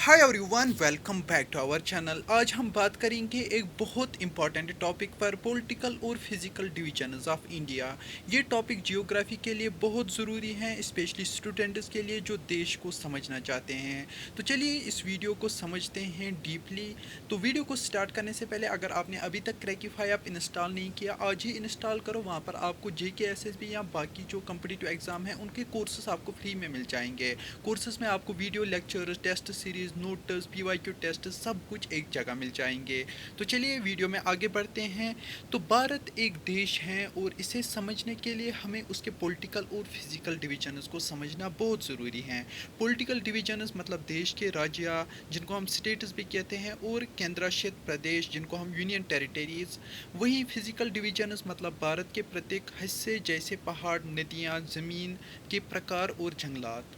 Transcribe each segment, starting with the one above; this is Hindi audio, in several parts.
Hi everyone, welcome back to our channel. आज हम बात करेंगे एक बहुत इंपॉर्टेंट टॉपिक पर, पॉलिटिकल और फिजिकल डिवीजन्स ऑफ इंडिया। ये टॉपिक जियोग्राफी के लिए बहुत ज़रूरी है, स्पेशली स्टूडेंट्स के लिए जो देश को समझना चाहते हैं। तो चलिए इस वीडियो को समझते हैं डीपली। तो वीडियो को स्टार्ट करने से पहले अगर आपने अभी तक क्रैकिफाई ऐप इंस्टॉल नहीं किया, आज ही इंस्टॉल करो। वहाँ पर आपको JK SSB या बाकी जो कम्पिटिटिव एग्ज़ाम है उनके कोर्सेस आपको फ्री में मिल जाएंगे। कोर्सेज में आपको video lecture, test series, notes, PYQ test सब कुछ एक जगह मिल जाएंगे। तो चलिए वीडियो में आगे बढ़ते हैं। तो भारत एक देश है और इसे समझने के लिए हमें उसके पॉलिटिकल और फिजिकल डिवीजन्स को समझना बहुत ज़रूरी है। पॉलिटिकल डिवीजन्स मतलब देश के राज्य जिनको हम स्टेट्स भी कहते हैं, और केंद्रशासित प्रदेश जिनको हम यूनियन टेरिटरीज। वहीं फिजिकल डिवीजन्स मतलब भारत के प्रत्येक हिस्से जैसे पहाड़, नदियाँ, ज़मीन के प्रकार और जंगलात।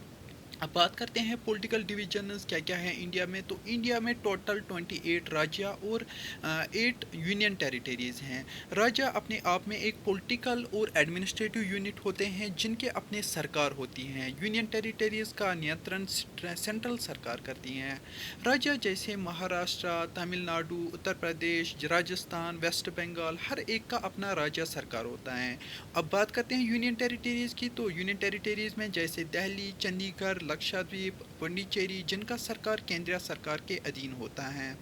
अब बात करते हैं पॉलिटिकल डिवीजन्स क्या क्या है इंडिया में। तो इंडिया में टोटल 28 राज्य और 8 यूनियन टेरिटरीज हैं। राज्य अपने आप में एक पॉलिटिकल और एडमिनिस्ट्रेटिव यूनिट होते हैं जिनके अपने सरकार होती हैं। यूनियन टेरिटरीज का नियंत्रण सेंट्रल सरकार करती हैं। राज्य जैसे महाराष्ट्र, तमिलनाडु, उत्तर प्रदेश, राजस्थान, वेस्ट बंगाल, हर एक का अपना राज्य सरकार होता है। अब बात करते हैं यूनियन टेरिटरीज़ की। तो यूनियन टेरिटरीज़ में जैसे दिल्ली, चंडीगढ़, लक्षद्वीप, पुडुचेरी जिनका सरकार केंद्रीय सरकार के अधीन होता है।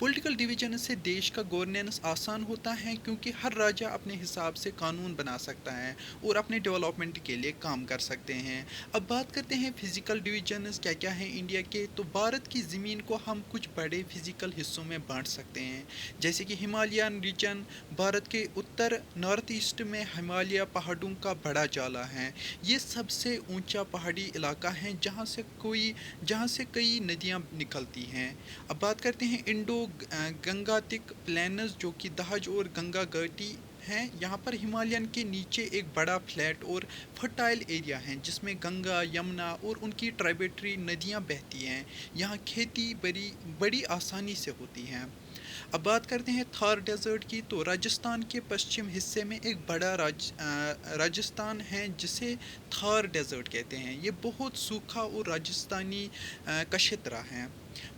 पॉलिटिकल डिवीजन से देश का गवर्नेंस आसान होता है क्योंकि हर राज्य अपने हिसाब से कानून बना सकता है और अपने डेवलपमेंट के लिए काम कर सकते हैं। अब बात करते हैं फिजिकल डिवीजन्स क्या क्या हैं इंडिया के। तो भारत की ज़मीन को हम कुछ बड़े फिजिकल हिस्सों में बांट सकते हैं, जैसे कि हिमालयन रीजन। भारत के उत्तर नॉर्थ ईस्ट में हिमालय पहाड़ों का बड़ा जाला है। ये सबसे ऊंचा पहाड़ी इलाका है जहाँ से कई नदियाँ निकलती हैं। अब बात करते हैं इंडो गंगातिक प्लेन्स जो कि दहज और गंगा घाटी हैं। यहाँ पर हिमालयन के नीचे एक बड़ा फ्लैट और फर्टाइल एरिया है जिसमें गंगा, यमुना और उनकी ट्राइबेटरी नदियाँ बहती हैं। यहाँ खेती बड़ी बड़ी आसानी से होती हैं। अब बात करते हैं थार डेजर्ट की। तो राजस्थान के पश्चिम हिस्से में एक बड़ा राजस्थान है जिसे थार डेजर्ट कहते हैं। ये बहुत सूखा और राजस्थानी कशेतरा है।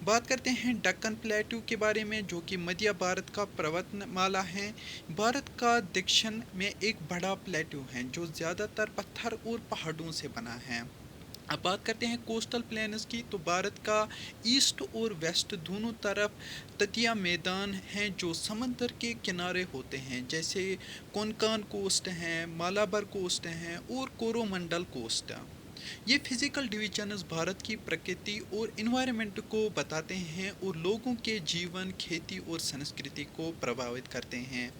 बात करते हैं दक्कन प्लेटू के बारे में जो कि मध्य भारत का पर्वतमाला है। भारत का दक्षिण में एक बड़ा प्लेटू है जो ज़्यादातर पत्थर और पहाड़ों से बना है। अब बात करते हैं कोस्टल प्लेन्स की। तो भारत का ईस्ट और वेस्ट दोनों तरफ तटीय मैदान हैं जो समंदर के किनारे होते हैं, जैसे कोंकण कोस्ट हैं, मालाबार कोस्ट हैं और कोरोमंडल कोस्ट। ये फिजिकल डिवीजन्स भारत की प्रकृति और इन्वायरमेंट को बताते हैं और लोगों के जीवन, खेती और संस्कृति को प्रभावित करते हैं।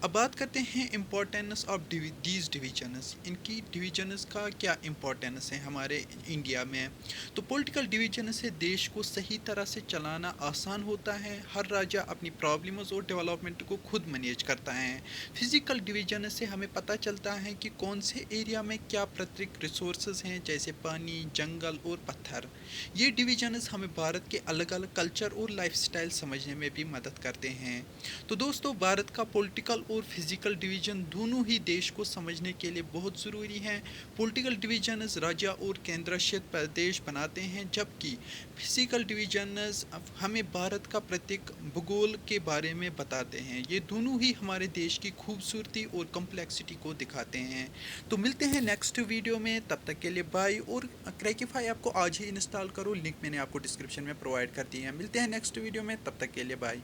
अब बात करते हैं इम्पोर्टेंस ऑफ दीज डिवीजन्स। इनकी डिवीजन्स का क्या इम्पोर्टेंस है हमारे इंडिया में। तो पॉलिटिकल डिवीजन से देश को सही तरह से चलाना आसान होता है। हर राज्य अपनी प्रॉब्लम्स और डेवलपमेंट को खुद मैनेज करता है। फिजिकल डिवीजन से हमें पता चलता है कि कौन से एरिया में क्या प्राकृतिक रिसोर्सेज हैं, जैसे पानी, जंगल और पत्थर। ये डिवीजन्स हमें भारत के अलग अलग कल्चर और लाइफस्टाइल समझने में भी मदद करते हैं। तो दोस्तों, भारत का पॉलिटिकल और फिजिकल डिवीजन दोनों ही देश को समझने के लिए बहुत ज़रूरी हैं। पॉलिटिकल डिवीजन्स राज्य और केंद्रशासित प्रदेश बनाते हैं, जबकि फिजिकल डिवीजन्स हमें भारत का प्रत्येक भूगोल के बारे में बताते हैं। ये दोनों ही हमारे देश की खूबसूरती और कम्प्लेक्सिटी को दिखाते हैं। तो मिलते हैं नेक्स्ट वीडियो में, तब तक के लिए बाय। और क्रैकिफाई आपको आज ही इंस्टॉल करो, लिंक मैंने आपको डिस्क्रिप्शन में प्रोवाइड कर दी है। मिलते हैं नेक्स्ट वीडियो में, तब तक के लिए बाय।